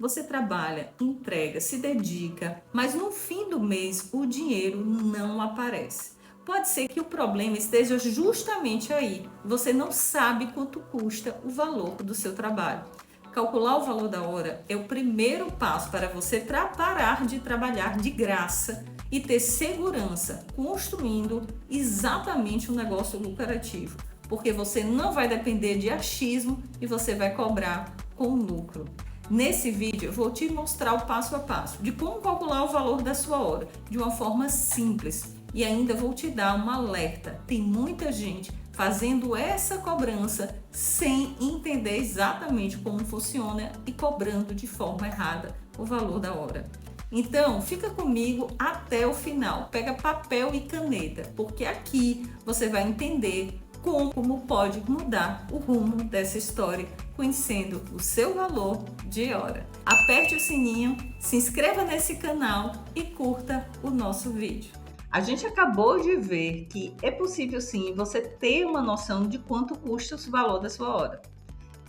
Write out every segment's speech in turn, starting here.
Você trabalha, entrega, se dedica, mas no fim do mês o dinheiro não aparece. Pode ser que o problema esteja justamente aí. Você não sabe quanto custa o valor do seu trabalho. Calcular o valor da hora é o primeiro passo para você parar de trabalhar de graça e ter segurança construindo exatamente um negócio lucrativo, porque você não vai depender de achismo e você vai cobrar com lucro. Nesse vídeo eu vou te mostrar o passo a passo de como calcular o valor da sua hora de uma forma simples e ainda vou te dar um alerta. Tem muita gente fazendo essa cobrança sem entender exatamente como funciona e cobrando de forma errada o valor da hora. Então, fica comigo até o final. Pega papel e caneta, porque aqui você vai entender como pode mudar o rumo dessa história, conhecendo o seu valor de hora. Aperte o sininho, se inscreva nesse canal e curta o nosso vídeo. A gente acabou de ver que é possível sim você ter uma noção de quanto custa o valor da sua hora.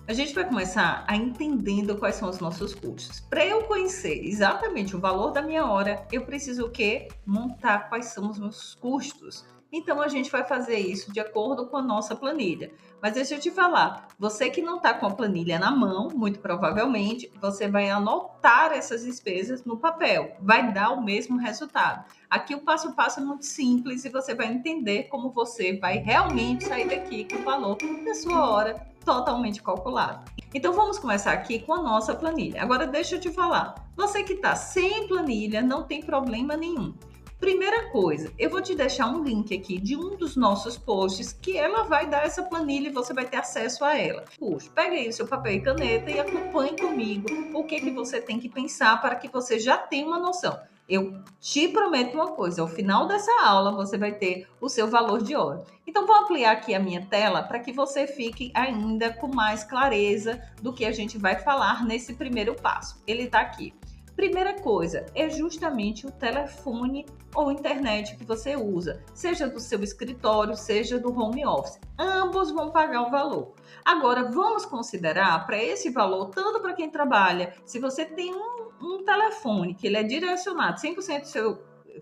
A gente vai começar a entendendo quais são os nossos custos. Para eu conhecer exatamente o valor da minha hora, eu preciso o quê? Montar quais são os meus custos. Então a gente vai fazer isso de acordo com a nossa planilha. Mas deixa eu te falar, você que não está com a planilha na mão, muito provavelmente, você vai anotar essas despesas no papel. Vai dar o mesmo resultado. Aqui o passo a passo é muito simples e você vai entender como você vai realmente sair daqui com o valor da sua hora totalmente calculado. Então vamos começar aqui com a nossa planilha. Agora deixa eu te falar, você que está sem planilha não tem problema nenhum. Primeira coisa, eu vou te deixar um link aqui de um dos nossos posts que ela vai dar essa planilha e você vai ter acesso a ela. Puxa, pega aí o seu papel e caneta e acompanhe comigo o que você tem que pensar para que você já tenha uma noção. Eu te prometo uma coisa, ao final dessa aula você vai ter o seu valor de hora. Então vou ampliar aqui a minha tela para que você fique ainda com mais clareza do que a gente vai falar nesse primeiro passo. Ele está aqui. Primeira coisa é justamente o telefone ou internet que você usa, seja do seu escritório, seja do home office. Ambos vão pagar o valor. Agora, vamos considerar para esse valor, tanto para quem trabalha, se você tem um telefone que ele é direcionado 100% aos seus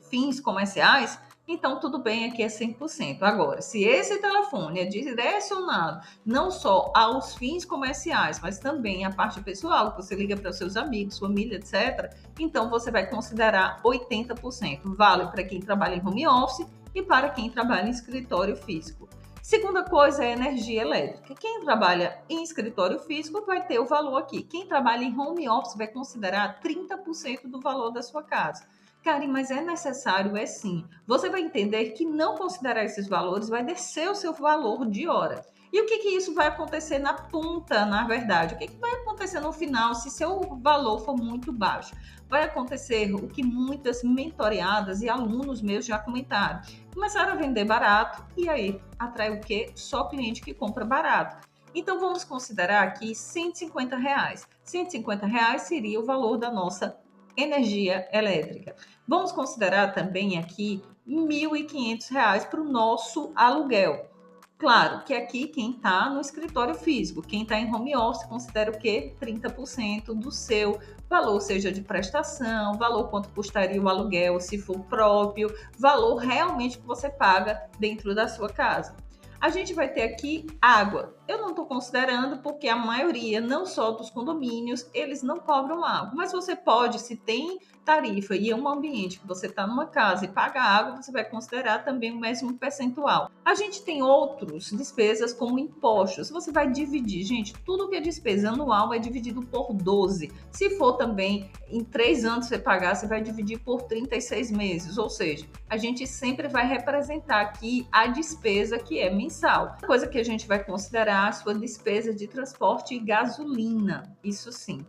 fins comerciais, então tudo bem, aqui é 100%. Agora, se esse telefone é direcionado não só aos fins comerciais, mas também à parte pessoal, que você liga para os seus amigos, família, etc., então você vai considerar 80%. Vale para quem trabalha em home office e para quem trabalha em escritório físico. Segunda coisa é energia elétrica. Quem trabalha em escritório físico vai ter o valor aqui. Quem trabalha em home office vai considerar 30% do valor da sua casa. Karen, mas é necessário? É sim. Você vai entender que não considerar esses valores vai descer o seu valor de hora. E o que isso vai acontecer na ponta, na verdade? O que vai acontecer no final se seu valor for muito baixo? Vai acontecer o que muitas mentoreadas e alunos meus já comentaram. Começaram a vender barato e aí atrai o quê? Só cliente que compra barato. Então vamos considerar aqui R$ 150. R$ 150 seria o valor da nossa energia elétrica. Vamos considerar também aqui R$ 1.500 para o nosso aluguel. Claro que aqui quem está no escritório físico, quem está em home office, considera o quê? 30% do seu valor, seja de prestação, valor quanto custaria o aluguel, se for próprio, valor realmente que você paga dentro da sua casa. A gente vai ter aqui água. Eu não estou considerando porque a maioria, não só dos condomínios, eles não cobram água. Mas você pode, se tem tarifa e é um ambiente que você está numa casa e paga água, você vai considerar também o mesmo percentual. A gente tem outras despesas como impostos. Você vai dividir, gente, tudo que é despesa anual é dividido por 12. Se for também em 3 anos você pagar, você vai dividir por 36 meses. Ou seja, a gente sempre vai representar aqui a despesa que é mensal. A coisa que a gente vai considerar a sua despesa de transporte e gasolina. Isso sim.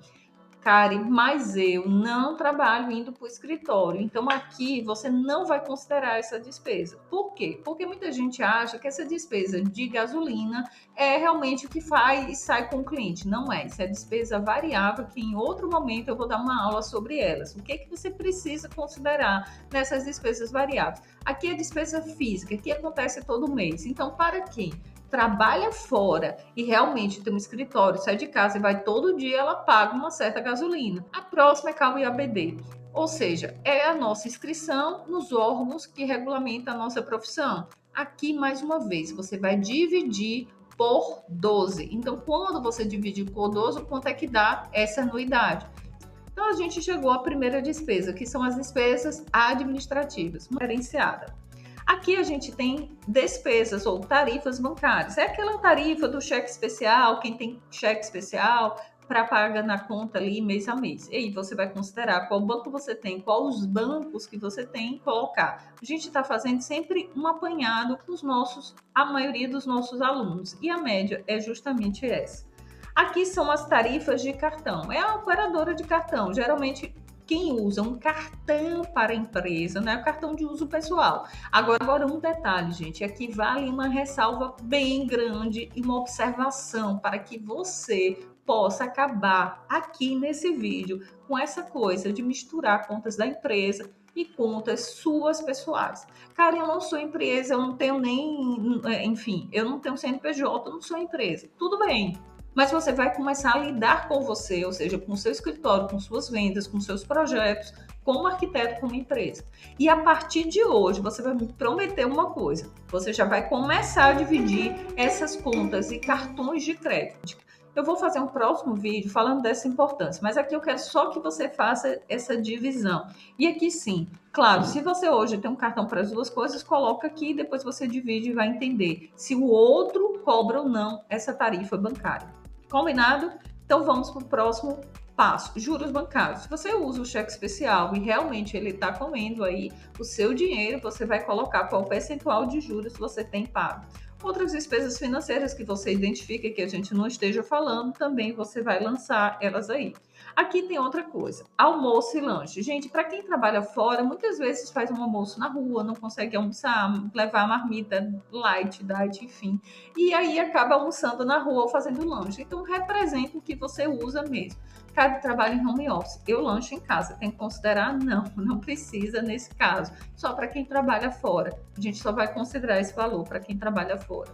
Karen, mas eu não trabalho indo para o escritório, então aqui você não vai considerar essa despesa. Por quê? Porque muita gente acha que essa despesa de gasolina é realmente o que faz e sai com o cliente. Não é, isso é despesa variável que em outro momento eu vou dar uma aula sobre elas. O que você precisa considerar nessas despesas variáveis? Aqui é despesa física, que acontece todo mês. Então, para quem trabalha fora e realmente tem um escritório, sai de casa e vai todo dia, ela paga uma certa gasolina. A próxima é CAU e ABD. Ou seja, é a nossa inscrição nos órgãos que regulamentam a nossa profissão. Aqui, mais uma vez, você vai dividir por 12. Então, quando você dividir por 12, quanto é que dá essa anuidade? Então, a gente chegou à primeira despesa, que são as despesas administrativas, gerenciada. Aqui a gente tem despesas ou tarifas bancárias. É aquela tarifa do cheque especial, quem tem cheque especial para pagar na conta ali mês a mês. E aí você vai considerar qual banco você tem, qual os bancos que você tem e colocar. A gente está fazendo sempre um apanhado com a maioria dos nossos alunos. E a média é justamente essa. Aqui são as tarifas de cartão. É a operadora de cartão. Geralmente, quem usa um cartão para a empresa, não é o cartão de uso pessoal. Agora um detalhe, gente. Aqui vale uma ressalva bem grande e uma observação para que você possa acabar aqui nesse vídeo com essa coisa de misturar contas da empresa e contas suas pessoais. Cara, eu não sou empresa, eu não tenho nem, enfim, eu não tenho CNPJ, eu não sou empresa. Tudo bem. Mas você vai começar a lidar com você, ou seja, com o seu escritório, com suas vendas, com seus projetos, como arquiteto, como empresa. E a partir de hoje, você vai me prometer uma coisa. Você já vai começar a dividir essas contas e cartões de crédito. Eu vou fazer um próximo vídeo falando dessa importância, mas aqui eu quero só que você faça essa divisão. E aqui sim, claro, se você hoje tem um cartão para as duas coisas, coloca aqui e depois você divide e vai entender se o outro cobra ou não essa tarifa bancária. Combinado? Então vamos para o próximo passo, juros bancários. Se você usa o cheque especial e realmente ele está comendo aí o seu dinheiro, você vai colocar qual percentual de juros você tem pago. Outras despesas financeiras que você identifica que a gente não esteja falando, também você vai lançar elas aí. Aqui tem outra coisa, almoço e lanche. Gente, para quem trabalha fora, muitas vezes faz um almoço na rua, não consegue almoçar, levar a marmita light, diet, enfim. E aí acaba almoçando na rua ou fazendo lanche. Então, representa o que você usa mesmo. Cada trabalho em home office, eu lancho em casa. Tem que considerar? Não precisa nesse caso. Só para quem trabalha fora. A gente só vai considerar esse valor para quem trabalha fora.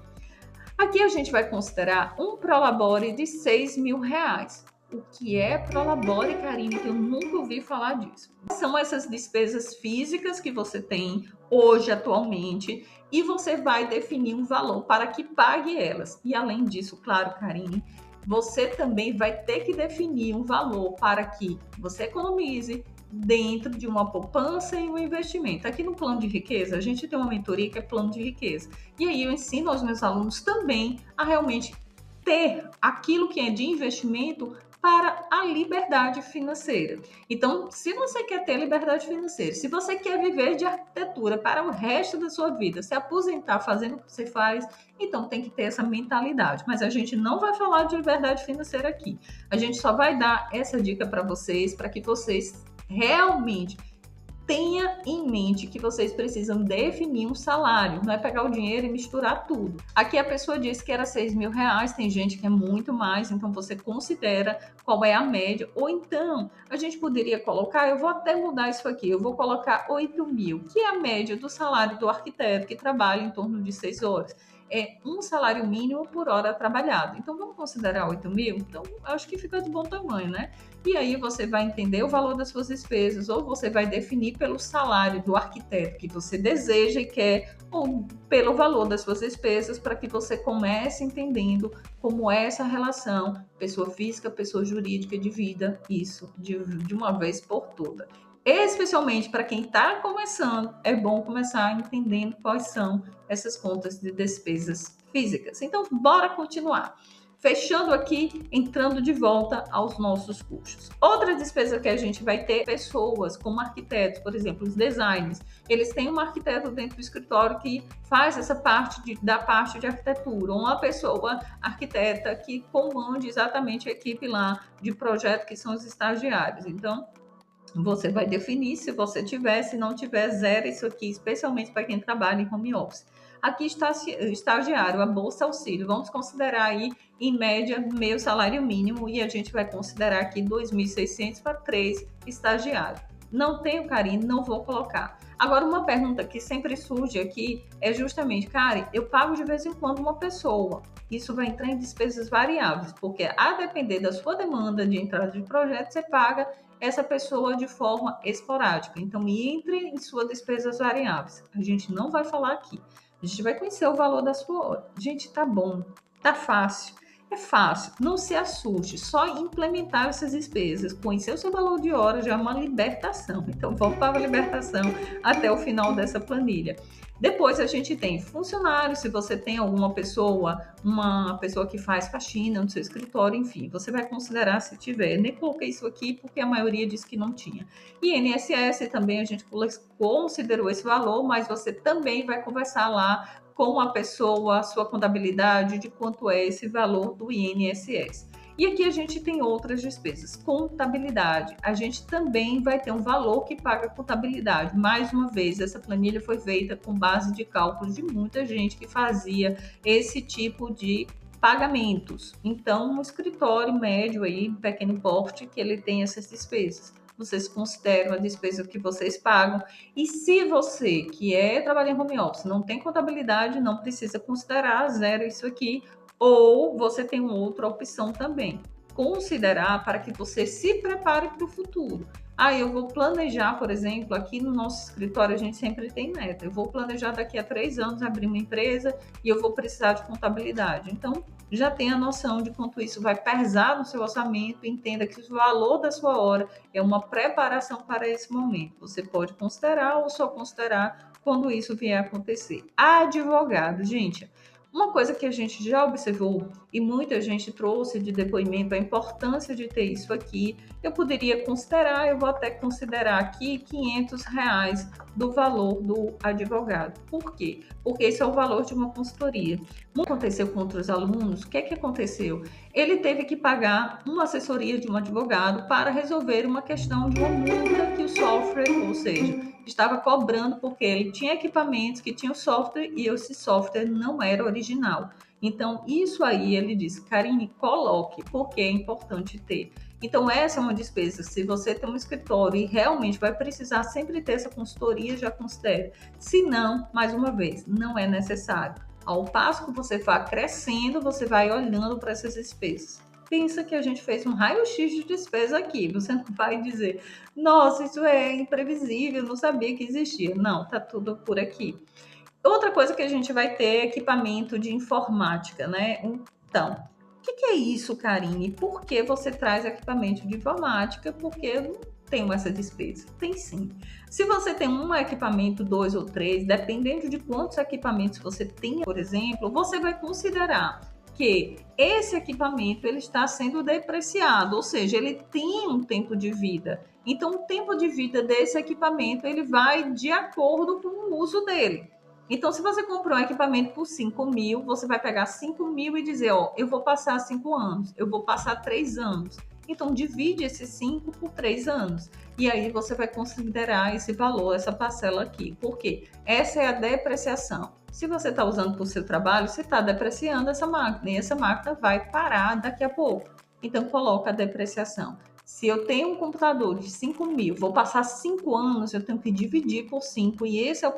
Aqui a gente vai considerar um Prolabore de R$ 6.000. O que é Prolabore, Karine? Que eu nunca ouvi falar disso. São essas despesas físicas que você tem hoje, atualmente, e você vai definir um valor para que pague elas. E além disso, claro, Karine, você também vai ter que definir um valor para que você economize dentro de uma poupança e um investimento. Aqui no plano de riqueza, a gente tem uma mentoria que é plano de riqueza. E aí eu ensino aos meus alunos também a realmente ter aquilo que é de investimento para a liberdade financeira. Então, se você quer ter liberdade financeira, se você quer viver de arquitetura para o resto da sua vida, se aposentar fazendo o que você faz, então tem que ter essa mentalidade. Mas a gente não vai falar de liberdade financeira aqui. A gente só vai dar essa dica para vocês, para que vocês realmente tenha em mente que vocês precisam definir um salário, não é pegar o dinheiro e misturar tudo. Aqui a pessoa disse que era R$ 6.000, tem gente que é muito mais, então você considera qual é a média, ou então a gente poderia colocar, eu vou até mudar isso aqui, eu vou colocar 8.000, que é a média do salário do arquiteto que trabalha em torno de 6 horas. É um salário mínimo por hora trabalhada. Então, vamos considerar 8.000? Então, acho que fica de bom tamanho, né? E aí você vai entender o valor das suas despesas, ou você vai definir pelo salário do arquiteto que você deseja e quer, ou pelo valor das suas despesas, para que você comece entendendo como é essa relação pessoa física, pessoa jurídica, divida isso de uma vez por toda. Especialmente para quem está começando, é bom começar entendendo quais são essas contas de despesas físicas. Então, bora continuar. Fechando aqui, entrando de volta aos nossos custos. Outra despesa que a gente vai ter, pessoas como arquitetos, por exemplo, os designers. Eles têm um arquiteto dentro do escritório que faz essa parte da parte de arquitetura, ou uma pessoa arquiteta que comande exatamente a equipe lá de projeto, que são os estagiários. Então, você vai definir se você tiver, se não tiver, zero isso aqui, especialmente para quem trabalha em home office. Aqui está estagiário, a bolsa auxílio. Vamos considerar aí, em média, meio salário mínimo, e a gente vai considerar aqui 2.600 para 3 estagiários. Não tenho, Karine, não vou colocar. Agora, uma pergunta que sempre surge aqui é justamente, Karen, eu pago de vez em quando uma pessoa. Isso vai entrar em despesas variáveis, porque a depender da sua demanda de entrada de projeto, você paga essa pessoa de forma esporádica. Então, entre em suas despesas variáveis. A gente não vai falar aqui. A gente vai conhecer o valor da sua hora. Gente, tá bom, tá fácil. É fácil, não se assuste, só implementar essas despesas, conhecer o seu valor de hora já é uma libertação. Então, vamos para a libertação até o final dessa planilha. Depois a gente tem funcionário, se você tem alguma pessoa, uma pessoa que faz faxina no seu escritório, enfim, você vai considerar se tiver. Nem coloquei isso aqui porque a maioria disse que não tinha. E INSS também a gente considerou esse valor, mas você também vai conversar lá com a pessoa, a sua contabilidade, de quanto é esse valor do INSS. E aqui a gente tem outras despesas. Contabilidade. A gente também vai ter um valor que paga contabilidade. Mais uma vez, essa planilha foi feita com base de cálculo de muita gente que fazia esse tipo de pagamentos. Então, um escritório médio aí, pequeno porte, que ele tem essas despesas. Vocês consideram a despesa que vocês pagam. E se você, que trabalha em home office, não tem contabilidade, não precisa considerar zero isso aqui, ou você tem uma outra opção também. Considerar para que você se prepare para o futuro. Eu vou planejar, por exemplo, aqui no nosso escritório a gente sempre tem meta. Eu vou planejar daqui a 3 anos abrir uma empresa e eu vou precisar de contabilidade. Então, já tenha a noção de quanto isso vai pesar no seu orçamento, entenda que o valor da sua hora é uma preparação para esse momento. Você pode considerar ou só considerar quando isso vier a acontecer. Advogado, gente, uma coisa que a gente já observou e muita gente trouxe de depoimento, a importância de ter isso aqui, eu poderia considerar, eu vou até considerar aqui R$ 500 do valor do advogado. Por quê? Porque esse é o valor de uma consultoria. O que aconteceu com outros alunos? O que aconteceu? Ele teve que pagar uma assessoria de um advogado para resolver uma questão de uma multa que o software, ou seja, estava cobrando porque ele tinha equipamentos que tinham software e esse software não era original. Então, isso aí ele disse, Karine, coloque, porque é importante ter. Então, essa é uma despesa. Se você tem um escritório e realmente vai precisar sempre ter essa consultoria, já considere. Se não, mais uma vez, não é necessário. Ao passo que você vai crescendo, você vai olhando para essas despesas. Pensa que a gente fez um raio-x de despesa aqui. Você não vai dizer, nossa, isso é imprevisível, não sabia que existia. Não, tá tudo por aqui. Outra coisa que a gente vai ter é equipamento de informática, né? Então, o que é isso, Karine? Por que você traz equipamento de informática? Porque eu não tenho essa despesa. Tem sim. Se você tem um equipamento, 2 ou 3, dependendo de quantos equipamentos você tem, por exemplo, você vai considerar que esse equipamento ele está sendo depreciado, ou seja, ele tem um tempo de vida. Então, o tempo de vida desse equipamento ele vai de acordo com o uso dele. Então, se você comprou um equipamento por 5 mil, você vai pegar 5 mil e dizer, eu vou passar 5 anos, eu vou passar 3 anos. Então, divide esses 5 por 3 anos. E aí você vai considerar esse valor, essa parcela aqui. Por quê? Essa é a depreciação. Se você está usando para o seu trabalho, você está depreciando essa máquina. E essa máquina vai parar daqui a pouco. Então, coloca a depreciação. Se eu tenho um computador de 5 mil, vou passar 5 anos, eu tenho que dividir por 5. E esse é o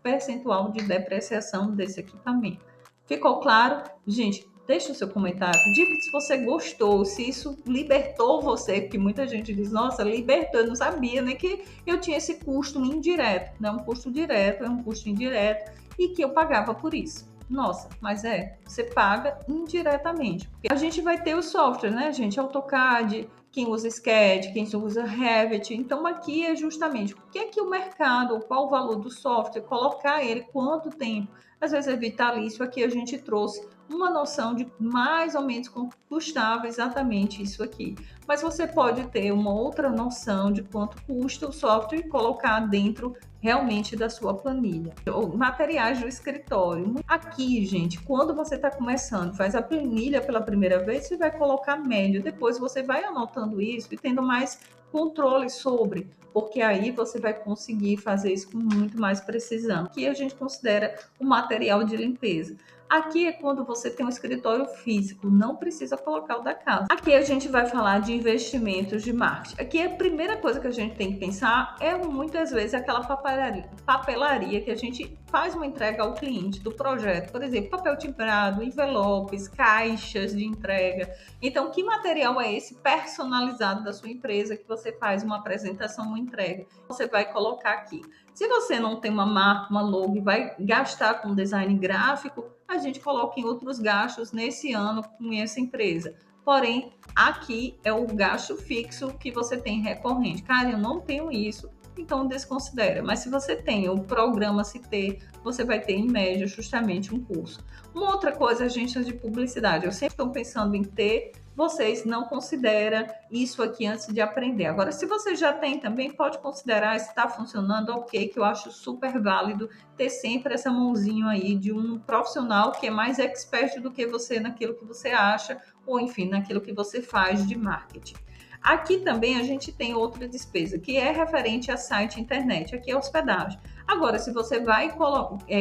percentual de depreciação desse equipamento. Ficou claro? Gente, deixa o seu comentário. Diga se você gostou, se isso libertou você, porque muita gente diz, nossa, libertou, eu não sabia nem que eu tinha esse custo indireto. Não é um custo direto, é um custo indireto e que eu pagava por isso. Nossa, mas você paga indiretamente. Porque a gente vai ter o software, né, gente? AutoCAD, quem usa Sketch, quem usa Revit. Então, aqui é justamente o que é que o mercado, qual o valor do software, colocar ele, quanto tempo. Às vezes é vitalício, aqui a gente trouxe uma noção de mais ou menos quanto custava exatamente isso aqui. Mas você pode ter uma outra noção de quanto custa o software e colocar dentro realmente da sua planilha. Ou materiais do escritório. Aqui, gente, quando você está começando, faz a planilha pela primeira vez, você vai colocar média. Depois você vai anotando isso e tendo mais controle sobre, porque aí você vai conseguir fazer isso com muito mais precisão. Aqui a gente considera o material de limpeza. Aqui é quando você tem um escritório físico, não precisa colocar o da casa. Aqui a gente vai falar de investimentos de marketing. Aqui a primeira coisa que a gente tem que pensar é muitas vezes aquela papelaria que a gente faz uma entrega ao cliente do projeto. Por exemplo, papel timbrado, envelopes, caixas de entrega. Então, que material é esse personalizado da sua empresa que você faz uma apresentação, uma entrega? Você vai colocar aqui. Se você não tem uma marca, uma logo e vai gastar com design gráfico, a gente coloca em outros gastos nesse ano com essa empresa. Porém, aqui é o gasto fixo que você tem recorrente. Cara, eu não tenho isso, então desconsidera. Mas se você tem o programa Se Ter, você vai ter em média justamente um curso. Uma outra coisa, agências de publicidade. Eu sempre estou pensando em ter, vocês não consideram isso aqui antes de aprender. Agora, se você já tem também, pode considerar se está funcionando, ok, que eu acho super válido ter sempre essa mãozinha aí de um profissional que é mais expert do que você naquilo que você acha, ou enfim, naquilo que você faz de marketing. Aqui também a gente tem outra despesa, que é referente a site internet, aqui é hospedagem. Agora, se você vai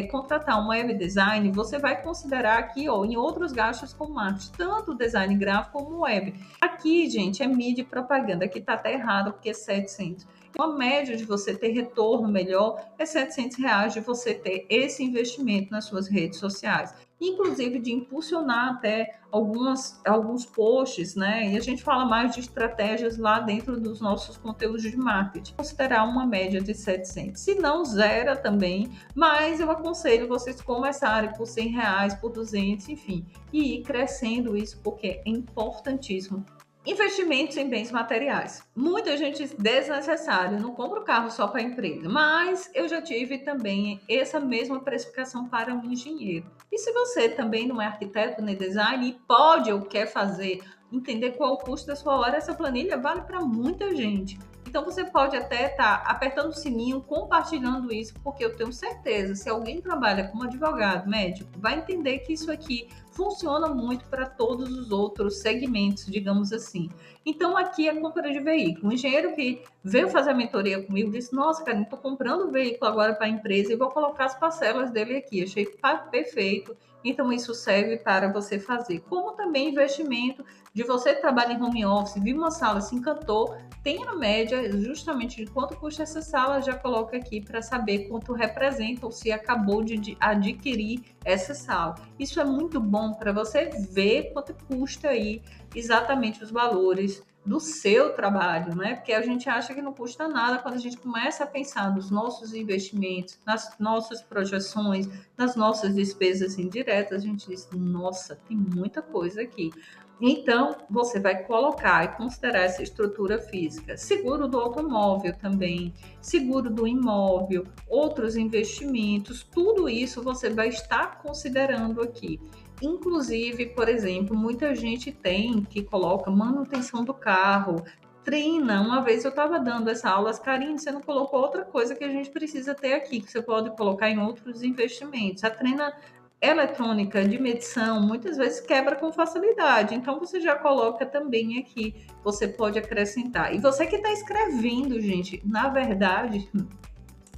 contratar um web design, você vai considerar aqui, ó, em outros gastos com marketing, tanto design gráfico como web. Aqui, gente, é mídia e propaganda, aqui tá até errado, porque é 700. Uma média de você ter retorno melhor é R$ 700 de você ter esse investimento nas suas redes sociais. Inclusive de impulsionar até alguns posts, né? E a gente fala mais de estratégias lá dentro dos nossos conteúdos de marketing. Considerar uma média de 700. Se não, zera também, mas eu aconselho vocês começarem por R$ 100, por 200, enfim, e ir crescendo isso, porque é importantíssimo. Investimentos em bens materiais. Muita gente desnecessário, não compra o carro só para a empresa, mas eu já tive também essa mesma precificação para um engenheiro. E se você também não é arquiteto nem design e pode ou quer fazer, entender qual o custo da sua hora, essa planilha vale para muita gente. Então você pode até estar apertando o sininho, compartilhando isso, porque eu tenho certeza, se alguém trabalha como advogado, médico, vai entender que isso aqui funciona muito para todos os outros segmentos, digamos assim. Então, aqui é compra de veículo. Um engenheiro que veio fazer a mentoria comigo disse: Nossa, cara, estou comprando um veículo agora para a empresa e vou colocar as parcelas dele aqui. Achei perfeito. Então, isso serve para você fazer. Como também investimento de você trabalhar em home office, viu uma sala, se encantou, tem a média justamente de quanto custa essa sala, já coloca aqui para saber quanto representa ou se acabou de adquirir essa sala. Isso é muito bom para você ver quanto custa aí exatamente os valores do seu trabalho, né? Porque a gente acha que não custa nada quando a gente começa a pensar nos nossos investimentos, nas nossas projeções, nas nossas despesas indiretas, a gente diz, nossa, tem muita coisa aqui. Então, você vai colocar e considerar essa estrutura física. Seguro do automóvel também, seguro do imóvel, outros investimentos, tudo isso você vai estar considerando aqui. Inclusive, por exemplo, muita gente tem que coloca manutenção do carro, treina. Uma vez eu estava dando essa aula, Karine, você não colocou outra coisa que a gente precisa ter aqui, que você pode colocar em outros investimentos. A treina eletrônica de medição muitas vezes quebra com facilidade, então você já coloca também aqui, você pode acrescentar. E você que está escrevendo, gente, na verdade,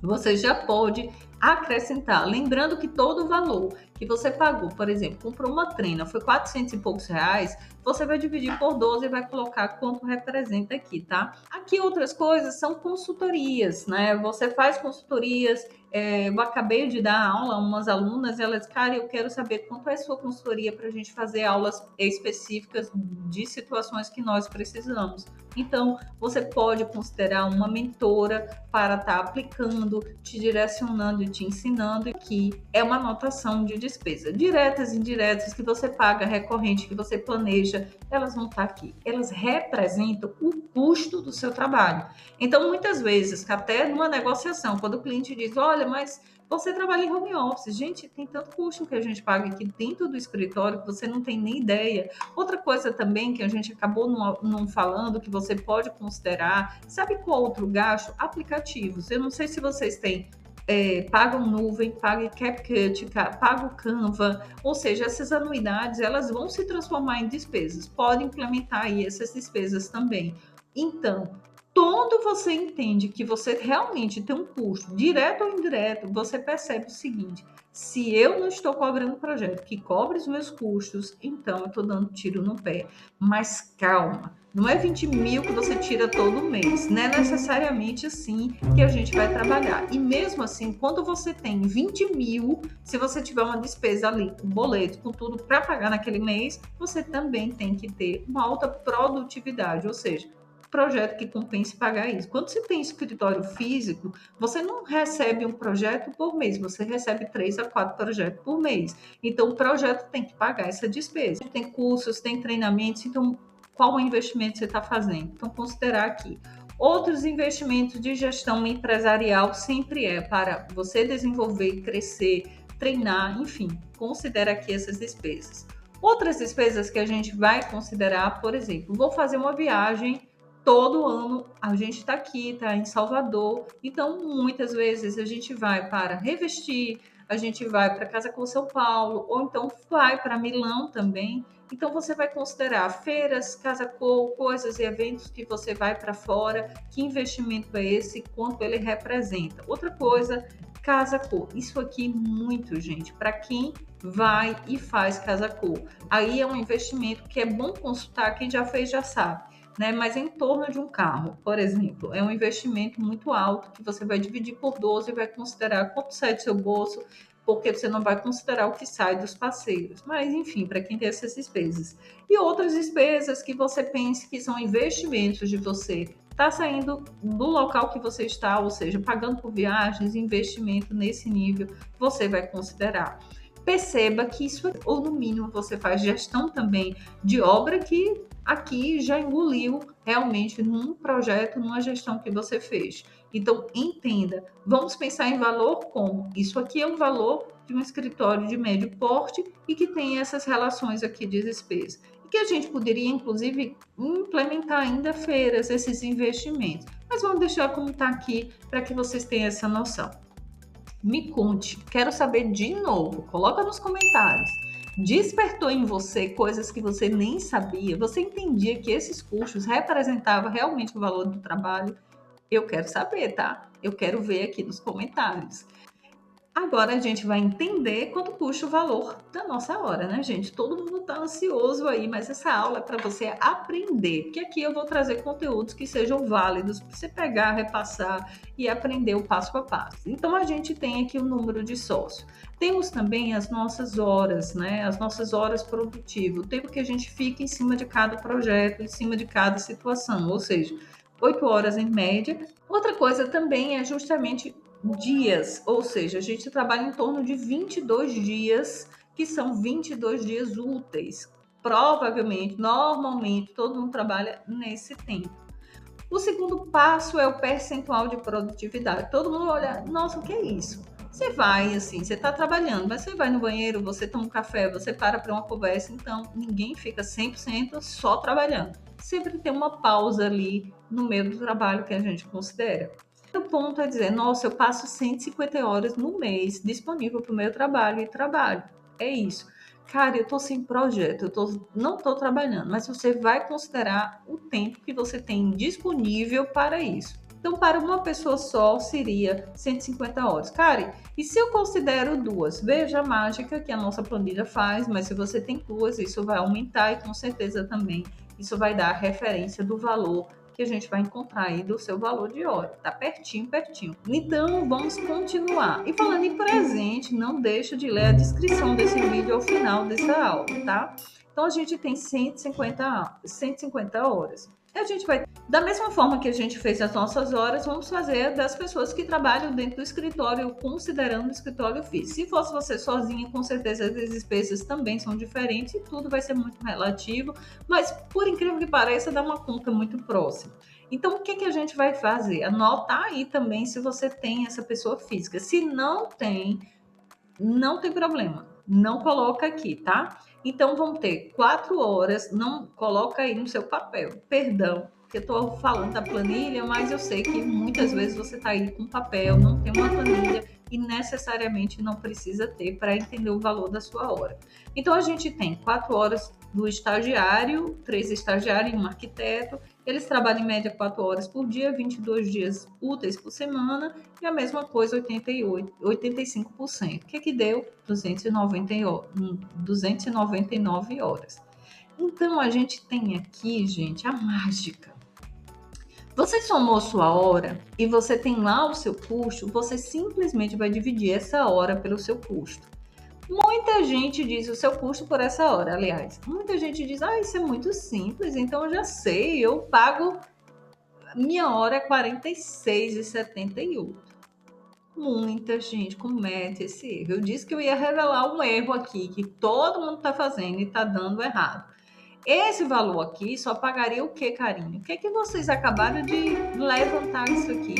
você já pode acrescentar, lembrando que todo o valor que você pagou, por exemplo, comprou uma treina, foi 400 e poucos reais, você vai dividir por 12 e vai colocar quanto representa aqui, tá? Aqui outras coisas são consultorias, né? Você faz consultorias, eu acabei de dar aula a umas alunas, elas, cara, eu quero saber quanto é a sua consultoria para a gente fazer aulas específicas de situações que nós precisamos. Então, você pode considerar uma mentora para estar aplicando, te direcionando e te ensinando. Aqui é uma anotação de despesa. Diretas e indiretas que você paga, recorrente, que você planeja, elas vão estar aqui. Elas representam o custo do seu trabalho. Então, muitas vezes, até numa negociação, quando o cliente diz, olha, mas você trabalha em home office. Gente, tem tanto custo que a gente paga aqui dentro do escritório que você não tem nem ideia. Outra coisa também que a gente acabou não falando, que você pode considerar, sabe qual outro gasto? Aplicativos. Eu não sei se vocês têm paga o Nuvem, paga o CapCut, paga o Canva, ou seja, essas anuidades elas vão se transformar em despesas, pode implementar aí essas despesas também. Então, quando você entende que você realmente tem um custo, direto ou indireto, você percebe o seguinte: se eu não estou cobrando um projeto que cobre os meus custos, então eu estou dando tiro no pé. Mas calma, não é 20 mil que você tira todo mês, não é necessariamente assim que a gente vai trabalhar. E mesmo assim, quando você tem 20 mil, se você tiver uma despesa ali, com boleto, com tudo para pagar naquele mês, você também tem que ter uma alta produtividade, ou seja, projeto que compense pagar isso. Quando você tem escritório físico, você não recebe um projeto por mês, você recebe 3 a 4 projetos por mês. Então, o projeto tem que pagar essa despesa. Tem cursos, tem treinamentos, então, qual o investimento você está fazendo? Então, considerar aqui. Outros investimentos de gestão empresarial sempre é para você desenvolver, crescer, treinar, enfim, considera aqui essas despesas. Outras despesas que a gente vai considerar, por exemplo, vou fazer uma viagem todo ano, a gente está aqui, está em Salvador, então muitas vezes a gente vai para Revestir, a gente vai para Casa com São Paulo, ou então vai para Milão também. Então você vai considerar feiras, Casa Cor, coisas e eventos que você vai para fora, que investimento é esse, quanto ele representa. Outra coisa, Casa Cor. Isso aqui muito, gente, para quem vai e faz Casa Cor. Aí é um investimento que é bom consultar, quem já fez já sabe. Né? Mas em torno de um carro, por exemplo, é um investimento muito alto que você vai dividir por 12 e vai considerar quanto sai do seu bolso, porque você não vai considerar o que sai dos parceiros. Mas, enfim, para quem tem essas despesas. E outras despesas que você pense que são investimentos de você está saindo do local que você está, ou seja, pagando por viagens, investimento nesse nível, você vai considerar. Perceba que isso, ou no mínimo, você faz gestão também de obra que aqui já engoliu realmente num projeto, numa gestão que você fez. Então, entenda, vamos pensar em valor como isso aqui é um valor de um escritório de médio porte e que tem essas relações aqui de despesa. E que a gente poderia, inclusive, implementar ainda feiras, esses investimentos. Mas vamos deixar como está aqui para que vocês tenham essa noção. Me conte, quero saber de novo, coloca nos comentários. Despertou em você coisas que você nem sabia? Você entendia que esses custos representavam realmente o valor do trabalho? Eu quero saber, tá? Eu quero ver aqui nos comentários. Agora a gente vai entender quanto custa o valor da nossa hora, né, gente? Todo mundo está ansioso aí, mas essa aula é para você aprender, porque aqui eu vou trazer conteúdos que sejam válidos para você pegar, repassar e aprender o passo a passo. Então a gente tem aqui o número de sócios. Temos também as nossas horas, né? As nossas horas produtivas, o tempo que a gente fica em cima de cada projeto, em cima de cada situação, ou seja, 8 horas em média. Outra coisa também é justamente dias, ou seja, a gente trabalha em torno de 22 dias, que são 22 dias úteis. Provavelmente, normalmente, todo mundo trabalha nesse tempo. O segundo passo é o percentual de produtividade. Todo mundo olha, nossa, o que é isso? Você vai assim, você está trabalhando, mas você vai no banheiro, você toma um café, você para uma conversa, então ninguém fica 100% só trabalhando. Sempre tem uma pausa ali no meio do trabalho que a gente considera. O ponto é dizer, nossa, eu passo 150 horas no mês disponível para o meu trabalho e trabalho. É isso. Cara, eu estou sem projeto, não estou trabalhando, mas você vai considerar o tempo que você tem disponível para isso. Então, para uma pessoa só, seria 150 horas. Cara, e se eu considero duas? Veja a mágica que a nossa planilha faz, mas se você tem duas, isso vai aumentar e com certeza também isso vai dar a referência do valor que a gente vai encontrar aí do seu valor de hora. Tá pertinho, pertinho. Então, vamos continuar. E falando em presente, não deixa de ler a descrição desse vídeo ao final dessa aula, tá? Então, a gente tem 150 horas. E a gente vai, da mesma forma que a gente fez as nossas horas, vamos fazer das pessoas que trabalham dentro do escritório, considerando o escritório físico. Se fosse você sozinha, com certeza as despesas também são diferentes e tudo vai ser muito relativo, mas por incrível que pareça, dá uma conta muito próxima. Então, o que a gente vai fazer? Anota aí também se você tem essa pessoa física. Se não tem, não tem problema. Não coloca aqui, tá? Então, vão ter 4 horas, não coloca aí no seu papel, perdão. porque eu estou falando da planilha, mas eu sei que muitas vezes você está aí com papel, não tem uma planilha e necessariamente não precisa ter para entender o valor da sua hora. Então a gente tem 4 horas do estagiário, 3 estagiários e um arquiteto. Eles trabalham em média 4 horas por dia, 22 dias úteis por semana, e a mesma coisa, 85%. O que é que deu? 299 horas. Então, a gente tem aqui, gente, a mágica. Você somou sua hora e você tem lá o seu custo, você simplesmente vai dividir essa hora pelo seu custo. Muita gente diz o seu custo por essa hora, aliás. Muita gente diz, isso é muito simples, então eu já sei, eu pago, minha hora é R$ 46,78. Muita gente comete esse erro. Eu disse que eu ia revelar um erro aqui, que todo mundo está fazendo e está dando errado. Esse valor aqui só pagaria o que, carinho? O que é que vocês acabaram de levantar isso aqui?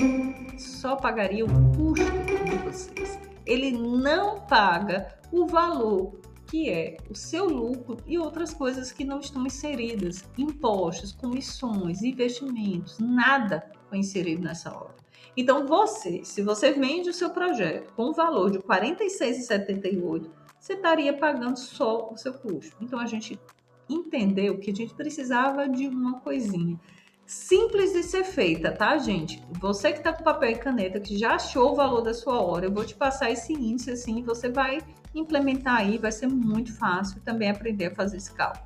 Só pagaria o custo de vocês. Ele não paga o valor que é o seu lucro e outras coisas que não estão inseridas. Impostos, comissões, investimentos, nada foi inserido nessa hora. Então, se você vende o seu projeto com o valor de R$ 46,78, você estaria pagando só o seu custo. Então, a gente entendeu que a gente precisava de uma coisinha simples de ser feita, tá, gente? Você que tá com papel e caneta, que já achou o valor da sua hora, eu vou te passar esse índice assim, você vai implementar aí, vai ser muito fácil também aprender a fazer esse cálculo.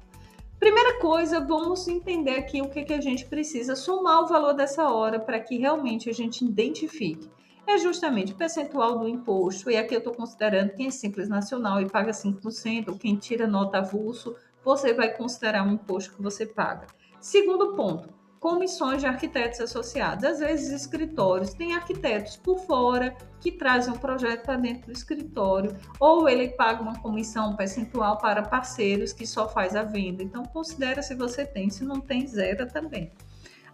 Primeira coisa, vamos entender aqui o que a gente precisa somar o valor dessa hora para que realmente a gente identifique. É justamente o percentual do imposto, e aqui eu estou considerando quem é Simples Nacional e paga 5%, ou quem tira nota avulso, você vai considerar um imposto que você paga. Segundo ponto, comissões de arquitetos associados. Às vezes, escritórios têm arquitetos por fora que trazem um projeto para dentro do escritório, ou ele paga uma comissão percentual para parceiros que só faz a venda. Então, considera se você tem, se não tem, zera também.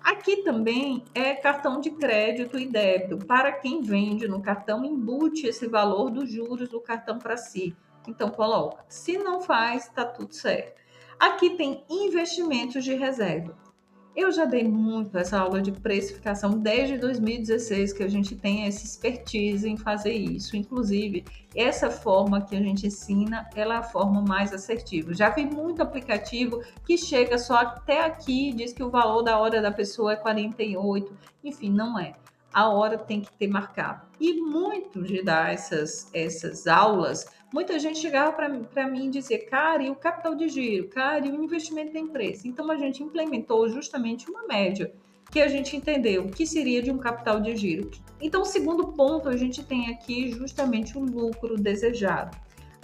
Aqui também é cartão de crédito e débito. Para quem vende no cartão, embute esse valor dos juros do cartão para si. Então, coloca. Se não faz, está tudo certo. Aqui tem investimentos de reserva. Eu já dei muito essa aula de precificação desde 2016, que a gente tem essa expertise em fazer isso. Inclusive, essa forma que a gente ensina, ela é a forma mais assertiva. Já vi muito aplicativo que chega só até aqui, diz que o valor da hora da pessoa é 48. Enfim, não é. A hora tem que ter marcado. E muito de dar essas aulas, muita gente chegava para mim e dizia, cara, e o capital de giro? Cara, e o investimento da empresa? Então, a gente implementou justamente uma média, que a gente entendeu o que seria de um capital de giro. Então, o segundo ponto, a gente tem aqui justamente o lucro desejado.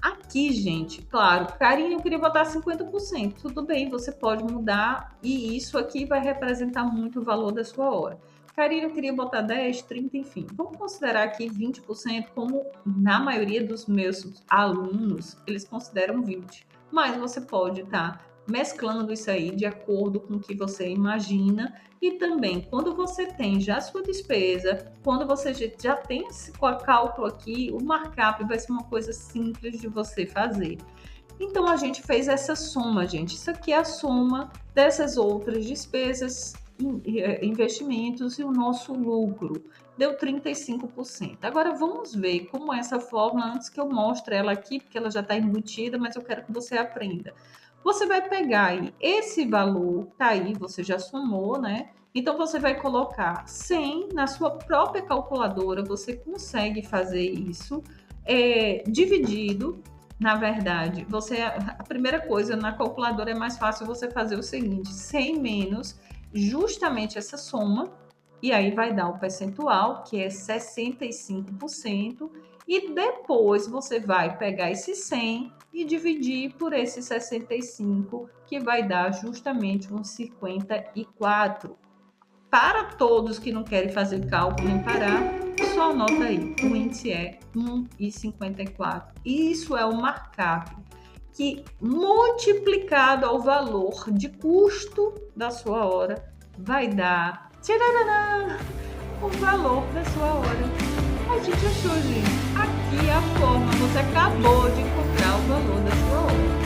Aqui, gente, claro, Karine, eu queria botar 50%. Tudo bem, você pode mudar e isso aqui vai representar muito o valor da sua hora. Karine, eu queria botar 10, 30, enfim. Vamos considerar aqui 20%, como na maioria dos meus alunos, eles consideram 20%. Mas você pode estar mesclando isso aí de acordo com o que você imagina. E também, quando você tem já a sua despesa, quando você já tem esse cálculo aqui, o markup vai ser uma coisa simples de você fazer. Então, a gente fez essa soma, gente. Isso aqui é a soma dessas outras despesas, investimentos e o nosso lucro. Deu 35%. Agora, vamos ver como é essa fórmula antes que eu mostre ela aqui, porque ela já está embutida, mas eu quero que você aprenda. Você vai pegar aí esse valor, tá aí, você já somou, né? Então, você vai colocar 100 na sua própria calculadora, você consegue fazer isso, dividido. Na verdade, a primeira coisa, na calculadora é mais fácil você fazer o seguinte, 100 menos justamente essa soma, e aí vai dar o percentual, que é 65%, e depois você vai pegar esse 100 e dividir por esse 65, que vai dar justamente uns 54. Para todos que não querem fazer cálculo nem parar, só anota aí, o índice é 1,54. Isso é o markup, que multiplicado ao valor de custo da sua hora, vai dar o valor da sua hora. A gente achou, gente, aqui é a forma, você acabou de encontrar o valor da sua hora.